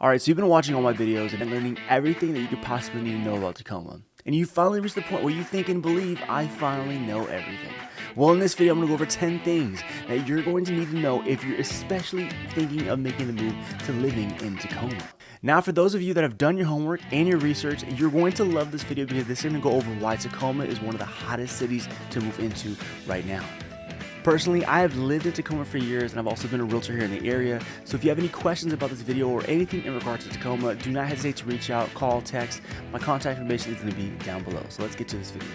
Alright, so you've been watching all my videos and learning everything that you could possibly need to know about Tacoma. And you finally reached the point where you think and believe, I finally know everything. Well, in this video, I'm going to go over 10 things that you're going to need to know if you're especially thinking of making the move to living in Tacoma. Now, for those of you that have done your homework and your research, you're going to love this video because this is going to go over why Tacoma is one of the hottest cities to move into right now. Personally, I have lived in Tacoma for years and I've also been a realtor here in the area, so if you have any questions about this video or anything in regards to Tacoma, do not hesitate to reach out, call, text. My contact information is going to be down below, so let's get to this video.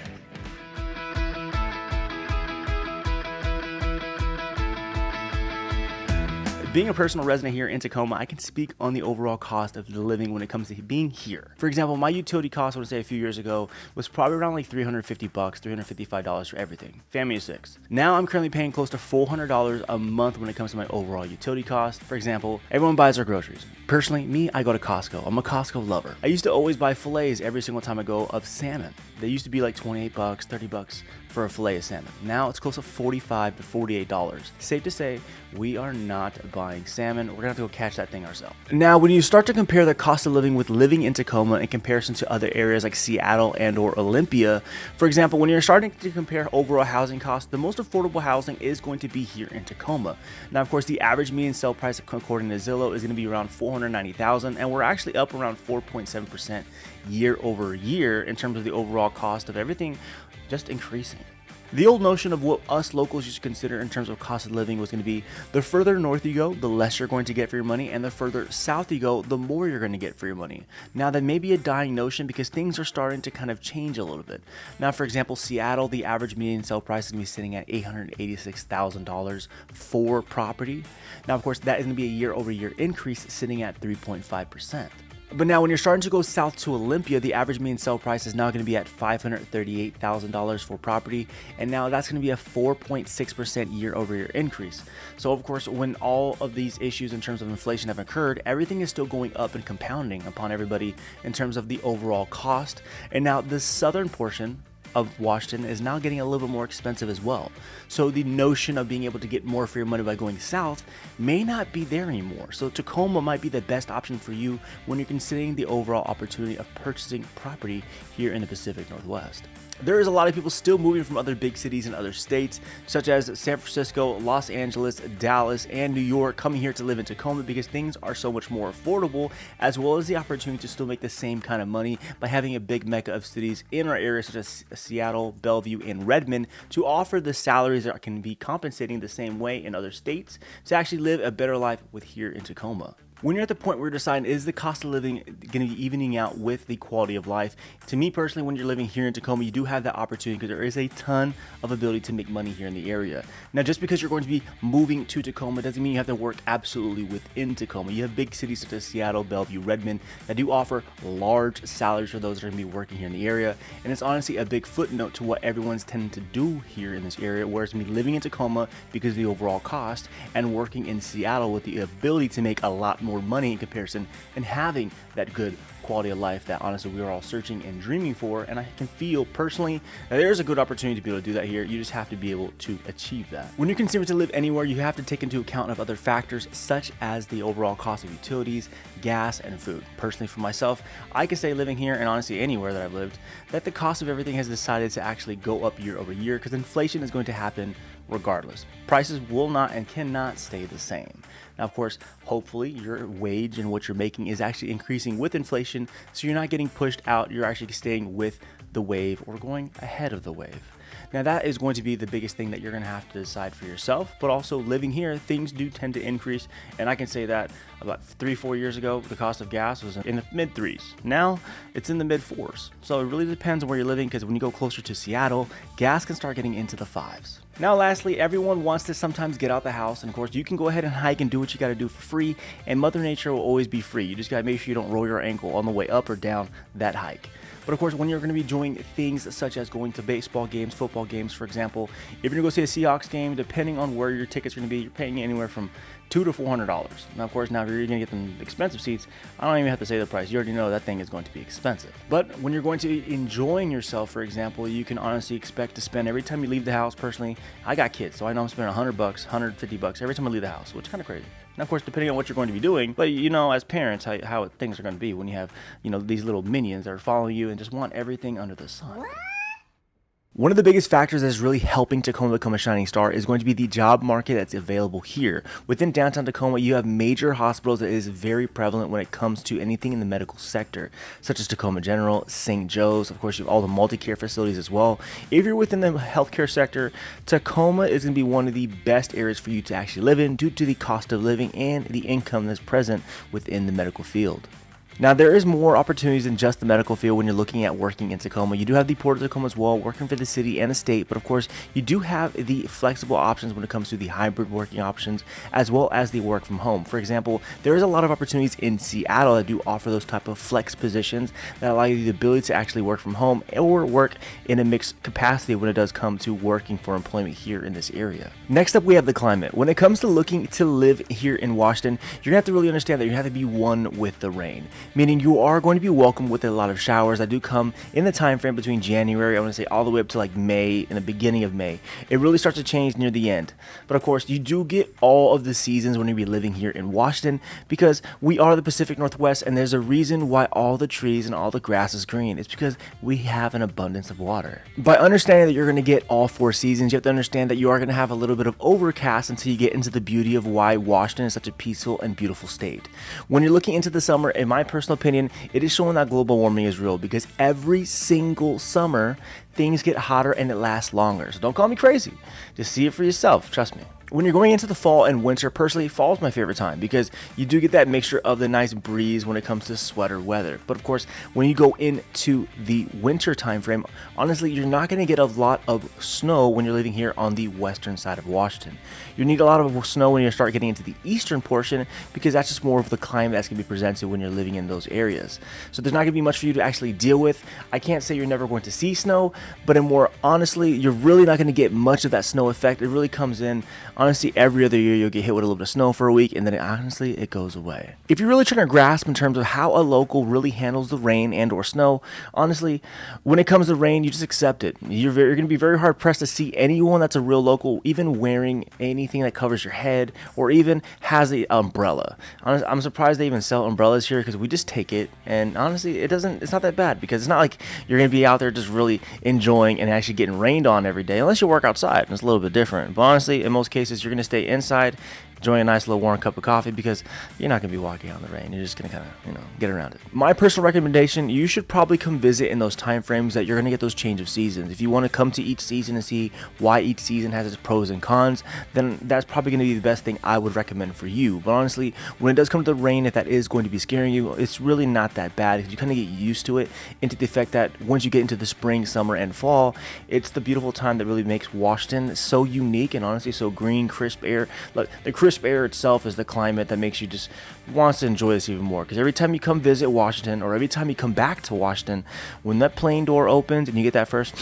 Being a personal resident here in Tacoma, I can speak on the overall cost of the living when it comes to being here. For example, my utility cost, I would say a few years ago, was probably around like $350, $355 for everything. Family of 6. Now I'm currently paying close to $400 a month when it comes to my overall utility cost. For example, everyone buys their groceries. Personally, me, I go to Costco. I'm a Costco lover. I used to always buy fillets every single time I go of salmon. They used to be like $28, $30 for a fillet of salmon. Now it's close to $45 to $48. Safe to say, we are not buying salmon. We're gonna have to go catch that thing ourselves. Now, when you start to compare the cost of living with living in Tacoma in comparison to other areas like Seattle and or Olympia, for example, when you're starting to compare overall housing costs, the most affordable housing is going to be here in Tacoma. Now, of course, the average median sale price according to Zillow is gonna be around $490,000, and we're actually up around 4.7% year over year in terms of the overall cost of everything just increasing. The old notion of what us locals used to consider in terms of cost of living was going to be the further north you go, the less you're going to get for your money, and the further south you go, the more you're going to get for your money. Now, that may be a dying notion because things are starting to kind of change a little bit. Now, for example, Seattle, the average median sale price is going to be sitting at $886,000 for property. Now, of course, that is going to be a year over year increase sitting at 3.5%. But now when you're starting to go south to Olympia, the average median sale price is now going to be at $538,000 for property. And now that's going to be a 4.6% year over year increase. So of course, when all of these issues in terms of inflation have occurred, everything is still going up and compounding upon everybody in terms of the overall cost. And now the southern portion of Washington is now getting a little bit more expensive as well. So the notion of being able to get more for your money by going south may not be there anymore. So Tacoma might be the best option for you when you're considering the overall opportunity of purchasing property here in the Pacific Northwest. There is a lot of people still moving from other big cities and other states, such as San Francisco, Los Angeles, Dallas, and New York, coming here to live in Tacoma because things are so much more affordable, as well as the opportunity to still make the same kind of money by having a big mecca of cities in our area, such as Seattle, Bellevue, and Redmond, to offer the salaries that can be compensating the same way in other states to actually live a better life with here in Tacoma. When you're at the point where you're deciding, is the cost of living going to be evening out with the quality of life? To me personally, when you're living here in Tacoma, you do have that opportunity because there is a ton of ability to make money here in the area. Now, just because you're going to be moving to Tacoma doesn't mean you have to work absolutely within Tacoma. You have big cities such as Seattle, Bellevue, Redmond that do offer large salaries for those that are going to be working here in the area. And it's honestly a big footnote to what everyone's tending to do here in this area, whereas me living in Tacoma because of the overall cost and working in Seattle with the ability to make a lot more money in comparison and having that good quality of life that honestly we are all searching and dreaming for. And I can feel personally that there's a good opportunity to be able to do that here. You just have to be able to achieve that. When you're considering to live anywhere, you have to take into account of other factors such as the overall cost of utilities, gas, and food. Personally, for myself, I can say living here and honestly anywhere that I've lived, that the cost of everything has decided to actually go up year over year because inflation is going to happen regardless. Prices will not and cannot stay the same. Now, of course, hopefully your wage and what you're making is actually increasing with inflation, so you're not getting pushed out, you're actually staying with the wave or going ahead of the wave. Now, that is going to be the biggest thing that you're going to have to decide for yourself, but also living here, things do tend to increase. And I can say that about 3-4 years ago, the cost of gas was in the mid 3s. Now it's in the mid 4s. So it really depends on where you're living, because when you go closer to Seattle, gas can start getting into the 5s. Now, lastly, everyone wants to sometimes get out the house, and of course you can go ahead and hike and do what you got to do for free, and Mother Nature will always be free. You just got to make sure you don't roll your ankle on the way up or down that hike. But of course, when you're going to be doing things such as going to baseball games, football games, for example, if you're going to go see a Seahawks game, depending on where your tickets are going to be, you're paying anywhere from $200 to $400. Now, of course, if you're going to get them expensive seats, I don't even have to say the price. You already know that thing is going to be expensive. But when you're going to be enjoying yourself, for example, you can honestly expect to spend every time you leave the house. Personally, I got kids, so I know I'm spending $100, $150 every time I leave the house, which is kind of crazy. Now, of course, depending on what you're going to be doing, but as parents, how things are going to be when you have, these little minions that are following you and just want everything under the sun. One of the biggest factors that is really helping Tacoma become a shining star is going to be the job market that's available here. Within downtown Tacoma, you have major hospitals that is very prevalent when it comes to anything in the medical sector, such as Tacoma General, St. Joe's. Of course, you have all the multi-care facilities as well. If you're within the healthcare sector, Tacoma is going to be one of the best areas for you to actually live in due to the cost of living and the income that's present within the medical field. Now, there is more opportunities than just the medical field when you're looking at working in Tacoma. You do have the Port of Tacoma as well, working for the city and the state, but of course, you do have the flexible options when it comes to the hybrid working options, as well as the work from home. For example, there is a lot of opportunities in Seattle that do offer those type of flex positions that allow you the ability to actually work from home or work in a mixed capacity when it does come to working for employment here in this area. Next up, we have the climate. When it comes to looking to live here in Washington, you're gonna have to really understand that you have to be one with the rain. Meaning you are going to be welcomed with a lot of showers that do come in the time frame between January, I want to say all the way up to like May, in the beginning of May. It really starts to change near the end. But of course, you do get all of the seasons when you be living here in Washington because we are the Pacific Northwest, and there's a reason why all the trees and all the grass is green. It's because we have an abundance of water. By understanding that you're going to get all 4 seasons, you have to understand that you are going to have a little bit of overcast until you get into the beauty of why Washington is such a peaceful and beautiful state. When you're looking into the summer, in my personal opinion, it is showing that global warming is real because every single summer things get hotter and it lasts longer. So don't call me crazy. Just see it for yourself. Trust me. When you're going into the fall and winter, personally, fall is my favorite time because you do get that mixture of the nice breeze when it comes to sweater weather. But of course, when you go into the winter time frame, honestly, you're not going to get a lot of snow when you're living here on the western side of Washington. You need a lot of snow when you start getting into the eastern portion because that's just more of the climate that's going to be presented when you're living in those areas. So there's not going to be much for you to actually deal with. I can't say you're never going to see snow, but honestly, you're really not going to get much of that snow effect. It really comes in. Honestly, every other year you'll get hit with a little bit of snow for a week, and then honestly, it goes away. If you're really trying to grasp in terms of how a local really handles the rain and or snow, honestly, when it comes to rain, you just accept it. You're going to be very hard pressed to see anyone that's a real local even wearing anything that covers your head or even has an umbrella. Honestly, I'm surprised they even sell umbrellas here because we just take it, and honestly, it's not that bad because it's not like you're going to be out there just really enjoying and actually getting rained on every day unless you work outside, and it's a little bit different. But honestly, in most cases, you're going to stay inside, enjoying a nice little warm cup of coffee because you're not going to be walking out in the rain. You're just going to kind of, get around it. My personal recommendation, you should probably come visit in those time frames that you're going to get those change of seasons. If you want to come to each season and see why each season has its pros and cons, then that's probably going to be the best thing I would recommend for you. But honestly, when it does come to the rain, if that is going to be scaring you, it's really not that bad because you kind of get used to it, into the effect that once you get into the spring, summer, and fall, it's the beautiful time that really makes Washington so unique and honestly so green, crisp air. Look, the crisp air itself is the climate that makes you just wants to enjoy this even more, because every time you come visit Washington or every time you come back to Washington, when that plane door opens and you get that first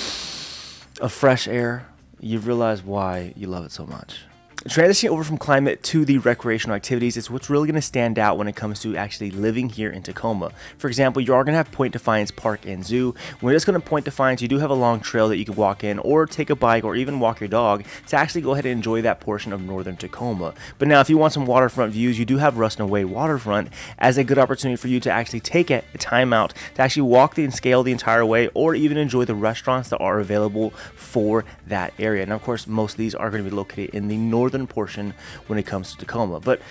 of fresh air, you realize why you love it so much. Transitioning over from climate to the recreational activities is what's really going to stand out when it comes to actually living here in Tacoma. For example, you are going to have Point Defiance Park and Zoo. When it's going to Point Defiance, you do have a long trail that you can walk in or take a bike or even walk your dog to actually go ahead and enjoy that portion of northern Tacoma. But now if you want some waterfront views, you do have Ruston Way Waterfront as a good opportunity for you to actually take a time out to actually walk and scale the entire way or even enjoy the restaurants that are available for that area. And of course, most of these are going to be located in the northern portion when it comes to Tacoma. But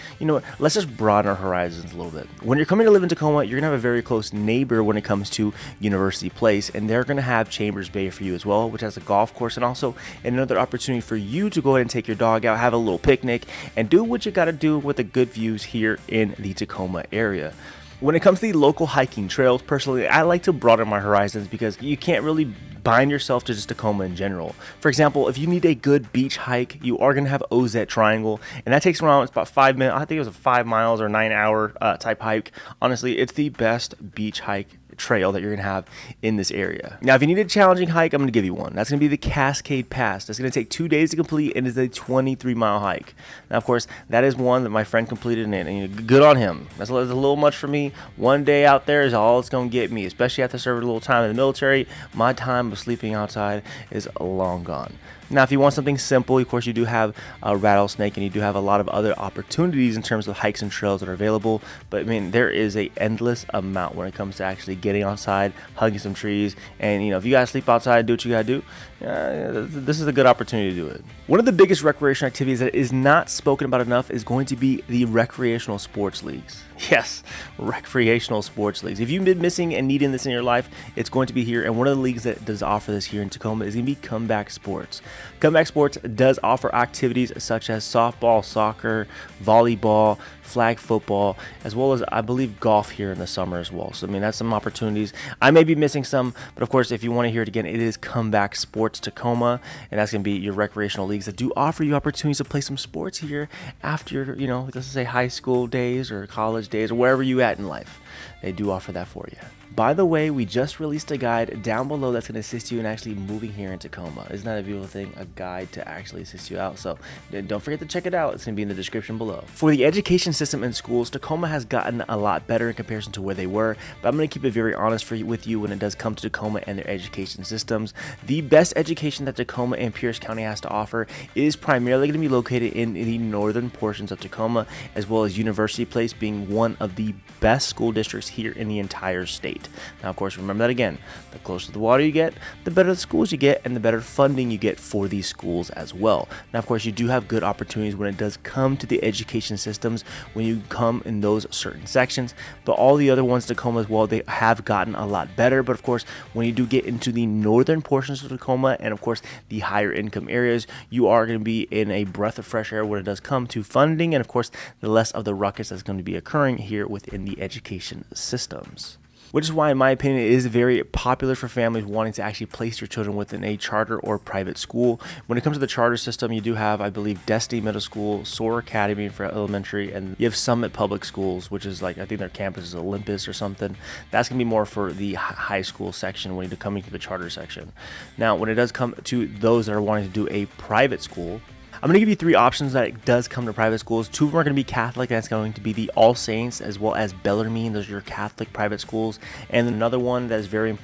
let's just broaden our horizons a little bit. When you're coming to live in Tacoma, you're gonna have a very close neighbor when it comes to University Place, and they're gonna have Chambers Bay for you as well, which has a golf course and also another opportunity for you to go ahead and take your dog out, have a little picnic, and do what you gotta do with the good views here in the Tacoma area. When it comes to the local hiking trails, personally, I like to broaden my horizons because you can't really bind yourself to just Tacoma in general. For example, if you need a good beach hike, you are going to have Ozette Triangle, and that takes around, it's about 5 minutes. I think it was a 5 miles or 9 hour type hike. Honestly, it's the best beach hike trail that you're going to have in this area. Now, if you need a challenging hike, I'm going to give you one. That's going to be the Cascade Pass. That's going to take 2 days to complete, and it's a 23-mile hike. Now, of course, that is one that my friend completed, and good on him. That's a little much for me. One day out there is all it's going to get me, especially after serving a little time in the military. My time of sleeping outside is long gone. Now, if you want something simple, of course, you do have a rattlesnake, and you do have a lot of other opportunities in terms of hikes and trails that are available. But I mean, there is a endless amount when it comes to actually getting outside, hugging some trees, and if you gotta sleep outside, do what you gotta do. This is a good opportunity to do it. One of the biggest recreational activities that is not spoken about enough is going to be the recreational sports leagues. Yes, recreational sports leagues. If you've been missing and needing this in your life, it's going to be here. And one of the leagues that does offer this here in Tacoma is going to be Comeback Sports. Comeback Sports does offer activities such as softball, soccer, volleyball, flag football, as well as I believe golf here in the summer as well. So I mean, that's some opportunities. I may be missing some, but of course, if you want to hear it again, it is Comeback Sports Tacoma, and that's going to be your recreational leagues that do offer you opportunities to play some sports here after your, let's say high school days or college days or wherever you at in life. They do offer that for you. By the way, we just released a guide down below that's going to assist you in actually moving here in Tacoma. Isn't that a beautiful thing? A guide to actually assist you out. So don't forget to check it out. It's going to be in the description below. For the education system in schools, Tacoma has gotten a lot better in comparison to where they were. But I'm going to keep it very honest with you when it does come to Tacoma and their education systems. The best education that Tacoma and Pierce County has to offer is primarily going to be located in the northern portions of Tacoma, as well as University Place being one of the best school districts here in the entire state. Now, of course, remember that again, the closer to the water you get, the better the schools you get, and the better funding you get for these schools as well. Now, of course, you do have good opportunities when it does come to the education systems when you come in those certain sections, but all the other ones, Tacoma as well, they have gotten a lot better. But of course, when you do get into the northern portions of Tacoma and of course the higher income areas, you are going to be in a breath of fresh air when it does come to funding, and of course, the less of the ruckus that's going to be occurring here within the education systems. Which is why, in my opinion, it is very popular for families wanting to actually place your children within a charter or private school. When it comes to the charter system, you do have, I believe, Destiny Middle School, Soar Academy for elementary, and you have Summit Public Schools, which is like, I think their campus is Olympus or something. That's going to be more for the high school section when you're coming to the charter section. Now, when it does come to those that are wanting to do a private school, I'm going to give you 3 options that it does come to private schools. 2 of them are going to be Catholic, and that's going to be the All Saints as well as Bellarmine. Those are your Catholic private schools. And another one that is very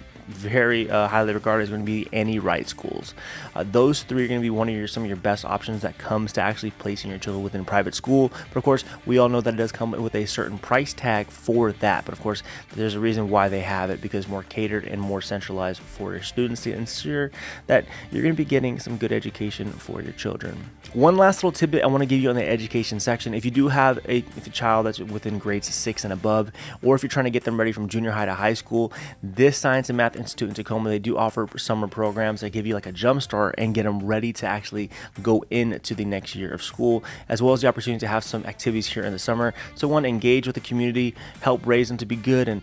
highly regarded is going to be any right schools. Those 3 are going to be one of some of your best options that comes to actually placing your children within private school. But of course, we all know that it does come with a certain price tag for that. But of course, there's a reason why they have it, because more catered and more centralized for your students to ensure that you're going to be getting some good education for your children. One last little tidbit I want to give you on the education section. If you do have a child that's within grades 6 and above, or if you're trying to get them ready from junior high to high school, this Science and Math Institute in Tacoma, they do offer summer programs that give you like a jump start and get them ready to actually go into the next year of school, as well as the opportunity to have some activities here in the summer. So one, engage with the community, help raise them to be good and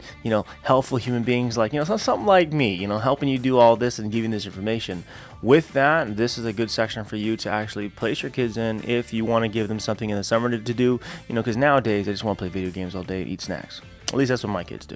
helpful human beings, like something like me, helping you do all this and giving this information. With that, this is a good section for you to actually place your kids in if you want to give them something in the summer to do, because nowadays they just want to play video games all day and eat snacks. At least that's what my kids do.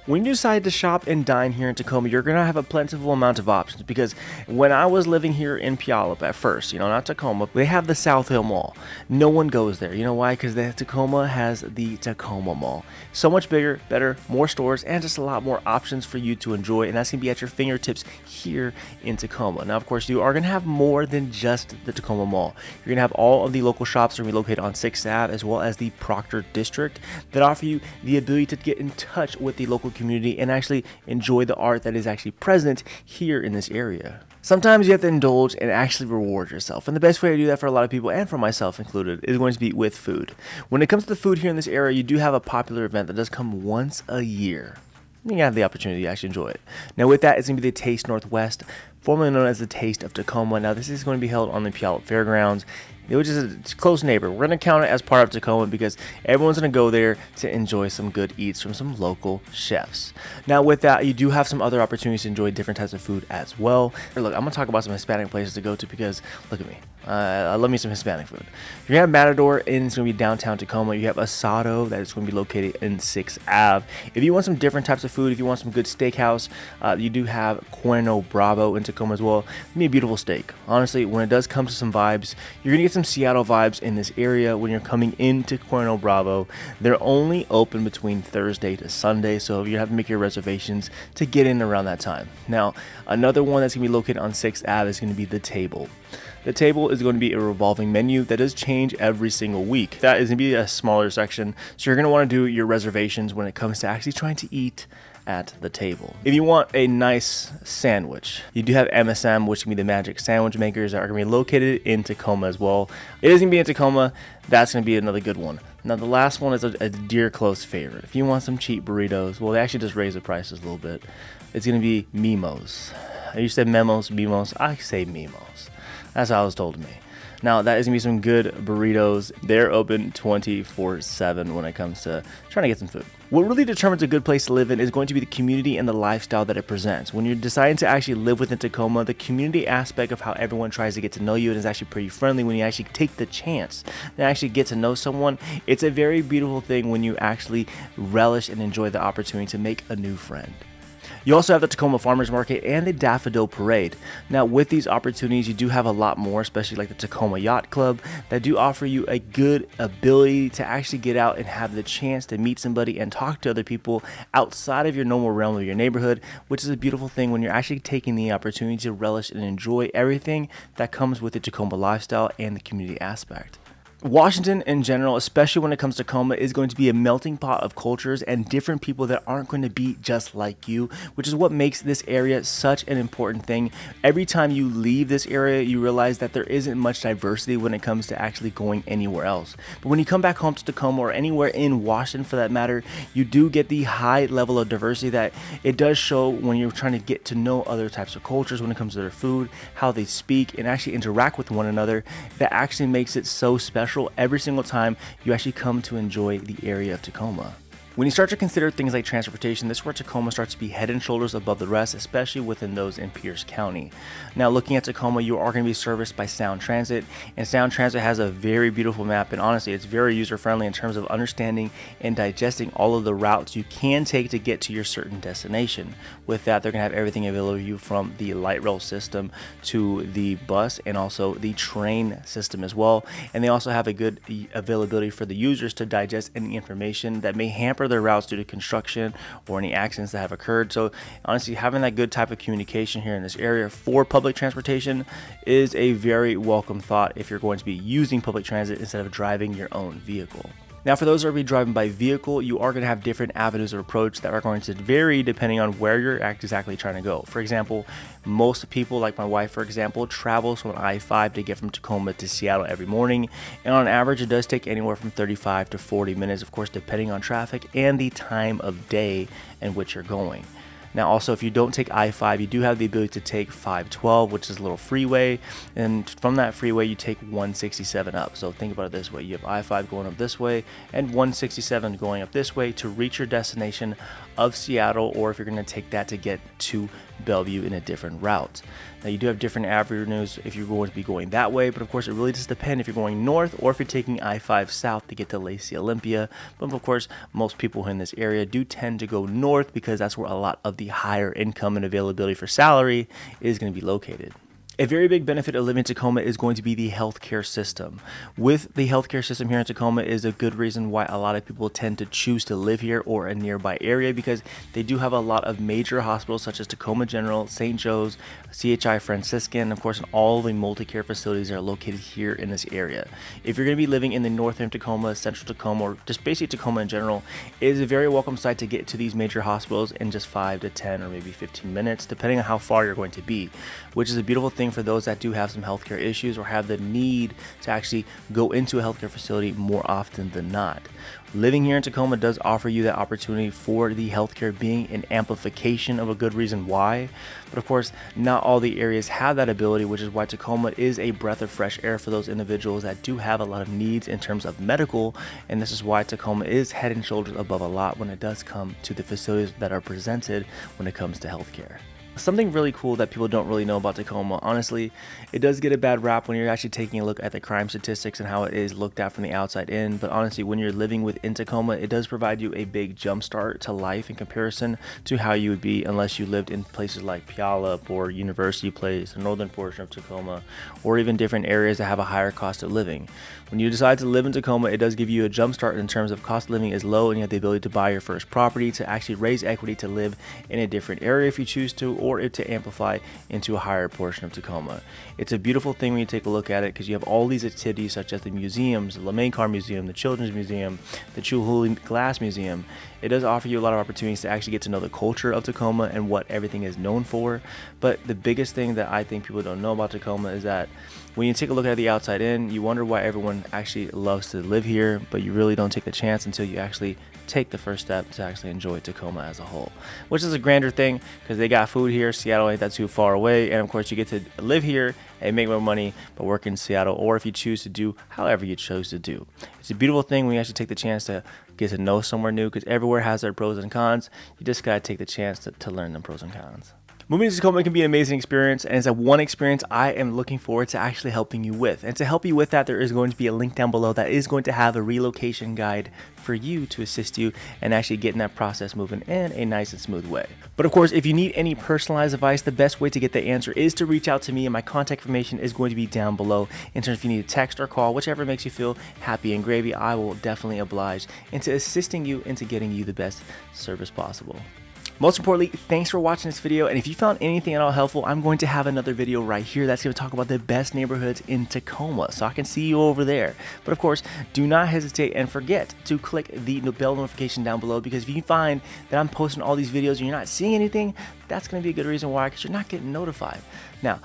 When you decide to shop and dine here in Tacoma, you're going to have a plentiful amount of options, because when I was living here in Puyallup at first, not Tacoma, they have the South Hill Mall. No one goes there. You know why? Because Tacoma has the Tacoma Mall. So much bigger, better, more stores, and just a lot more options for you to enjoy, and that's going to be at your fingertips here in Tacoma. Now, of course, you are going to have more than just the Tacoma Mall. You're going to have all of the local shops that are located on 6th Ave, as well as the Proctor District, that offer you the ability to get in touch with the local community and actually enjoy the art that is actually present here in this area. Sometimes you have to indulge and actually reward yourself, and the best way to do that for a lot of people, and for myself included, is going to be with food. When it comes to the food here in this area, you do have a popular event that does come once a year. You have the opportunity to actually enjoy it. Now with that, it's going to be the Taste Northwest formerly known as the Taste of Tacoma. Now, this is going to be held on the Puyallup Fairgrounds, which is a close neighbor. We're going to count it as part of Tacoma because everyone's going to go there to enjoy some good eats from some local chefs. Now, with that, you do have some other opportunities to enjoy different types of food as well. Look, I'm going to talk about some Hispanic places to go to because, look at me. I love me some Hispanic food. You have Matador, and it's going to be downtown Tacoma. You have Asado, that is going to be located in 6th Ave. If you want some different types of food, if you want some good steakhouse, you do have Cuerno Bravo in Tacoma as well. It's going to be a beautiful steak. Honestly, when it does come to some vibes, you're going to get some Seattle vibes in this area when you're coming into Cuerno Bravo. They're only open between Thursday to Sunday, so you have to make your reservations to get in around that time. Now, another one that's going to be located on 6th Ave is going to be The Table. The Table is going to be a revolving menu that does change every single week. That is going to be a smaller section, so you're going to want to do your reservations when it comes to actually trying to eat at the table. If you want a nice sandwich, you do have MSM, which can be the Magic Sandwich Makers, that are going to be located in Tacoma as well. It is going to be in Tacoma. That's going to be another good one. Now, the last one is a dear close favorite. If you want some cheap burritos, well, they actually just raise the prices a little bit. It's going to be Mimos. You said Memos, Mimos. I say Mimos. That's how it was told to me. Now, that is going to be some good burritos. They're open 24/7 when it comes to trying to get some food. What really determines a good place to live in is going to be the community and the lifestyle that it presents. When you're deciding to actually live within Tacoma, the community aspect of how everyone tries to get to know you is actually pretty friendly when you actually take the chance to actually get to know someone. It's a very beautiful thing when you actually relish and enjoy the opportunity to make a new friend. You also have the Tacoma Farmers Market and the Daffodil Parade. Now, with these opportunities, you do have a lot more, especially like the Tacoma Yacht Club, that do offer you a good ability to actually get out and have the chance to meet somebody and talk to other people outside of your normal realm of your neighborhood, which is a beautiful thing when you're actually taking the opportunity to relish and enjoy everything that comes with the Tacoma lifestyle and the community aspect. Washington in general, especially when it comes to Tacoma, is going to be a melting pot of cultures and different people that aren't going to be just like you, which is what makes this area such an important thing. Every time you leave this area, you realize that there isn't much diversity when it comes to actually going anywhere else. But when you come back home to Tacoma or anywhere in Washington for that matter, you do get the high level of diversity that it does show when you're trying to get to know other types of cultures when it comes to their food, how they speak, and actually interact with one another. That actually makes it so special every single time you actually come to enjoy the area of Tacoma. When you start to consider things like transportation, this is where Tacoma starts to be head and shoulders above the rest, especially within those in Pierce County. Now, looking at Tacoma, you are going to be serviced by Sound Transit, and Sound Transit has a very beautiful map, and honestly, it's very user-friendly in terms of understanding and digesting all of the routes you can take to get to your certain destination. With that, they're going to have everything available to you from the light rail system to the bus and also the train system as well. And they also have a good availability for the users to digest any information that may hamper their routes due to construction or any accidents that have occurred. So honestly, having that good type of communication here in this area for public transportation is a very welcome thought if you're going to be using public transit instead of driving your own vehicle. Now, for those who are going to be driving by vehicle, you are going to have different avenues of approach that are going to vary depending on where you're exactly trying to go. For example, most people, like my wife, for example, travels from I-5 to get from Tacoma to Seattle every morning. And on average, it does take anywhere from 35 to 40 minutes, of course, depending on traffic and the time of day in which you're going. Now, also, if you don't take I-5, you do have the ability to take 512, which is a little freeway. And from that freeway, you take 167 up. So think about it this way. You have I-5 going up this way and 167 going up this way to reach your destination of Seattle, or if you're going to take that to get to Bellevue in a different route. Now, you do have different avenues if you're going to be going that way, but of course, it really just depends if you're going north or if you're taking I-5 south to get to Lacey Olympia. But of course, most people in this area do tend to go north because that's where a lot of the higher income and availability for salary is going to be located. A very big benefit of living in Tacoma is going to be the healthcare system. With the healthcare system here in Tacoma is a good reason why a lot of people tend to choose to live here or a nearby area, because they do have a lot of major hospitals such as Tacoma General, St. Joe's, CHI Franciscan, of course, and all the multi-care facilities are located here in this area. If you're going to be living in the north end of Tacoma, central Tacoma, or just basically Tacoma in general, it is a very welcome site to get to these major hospitals in just 5 to 10 or maybe 15 minutes, depending on how far you're going to be, which is a beautiful thing thing for those that do have some healthcare issues or have the need to actually go into a healthcare facility more often than not. Living here in Tacoma does offer you that opportunity for the healthcare being an amplification of a good reason why. But of course, not all the areas have that ability, which is why Tacoma is a breath of fresh air for those individuals that do have a lot of needs in terms of medical. And this is why Tacoma is head and shoulders above a lot when it does come to the facilities that are presented when it comes to healthcare. Something really cool that people don't really know about Tacoma, honestly, it does get a bad rap when you're actually taking a look at the crime statistics and how it is looked at from the outside in. But honestly, when you're living within Tacoma, it does provide you a big jump start to life in comparison to how you would be unless you lived in places like Puyallup or University Place, the northern portion of Tacoma, or even different areas that have a higher cost of living. When you decide to live in Tacoma, it does give you a jump start in terms of cost of living is low, and you have the ability to buy your first property, to actually raise equity, to live in a different area if you choose to, or to amplify into a higher portion of Tacoma. It's a beautiful thing when you take a look at it because you have all these activities such as the museums, the LeMay Car Museum, the Children's Museum, the Chihuly Glass Museum. It does offer you a lot of opportunities to actually get to know the culture of Tacoma and what everything is known for. But the biggest thing that I think people don't know about Tacoma is that when you take a look at the outside in, you wonder why everyone actually loves to live here, but you really don't take the chance until you actually take the first step to actually enjoy Tacoma as a whole, which is a grander thing because they got food here. Seattle ain't that too far away, and of course you get to live here and make more money but work in Seattle, or if you choose to do however you chose to do. It's a beautiful thing when you actually take the chance to get to know somewhere new, because everywhere has their pros and cons. You just gotta take the chance to learn the pros and cons. Moving to Tacoma can be an amazing experience, and it's a one experience I am looking forward to actually helping you with. And to help you with that, there is going to be a link down below that is going to have a relocation guide for you to assist you and actually getting that process moving in a nice and smooth way. But of course, if you need any personalized advice, the best way to get the answer is to reach out to me, and my contact information is going to be down below. In terms of if you need a text or call, whichever makes you feel happy and gravy, I will definitely oblige into assisting you into getting you the best service possible. Most importantly, thanks for watching this video, and if you found anything at all helpful, I'm going to have another video right here that's going to talk about the best neighborhoods in Tacoma, so I can see you over there. But of course, do not hesitate and forget to click the bell notification down below, because if you find that I'm posting all these videos and you're not seeing anything, that's going to be a good reason why, because you're not getting notified. Now,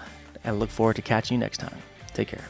I look forward to catching you next time. Take care.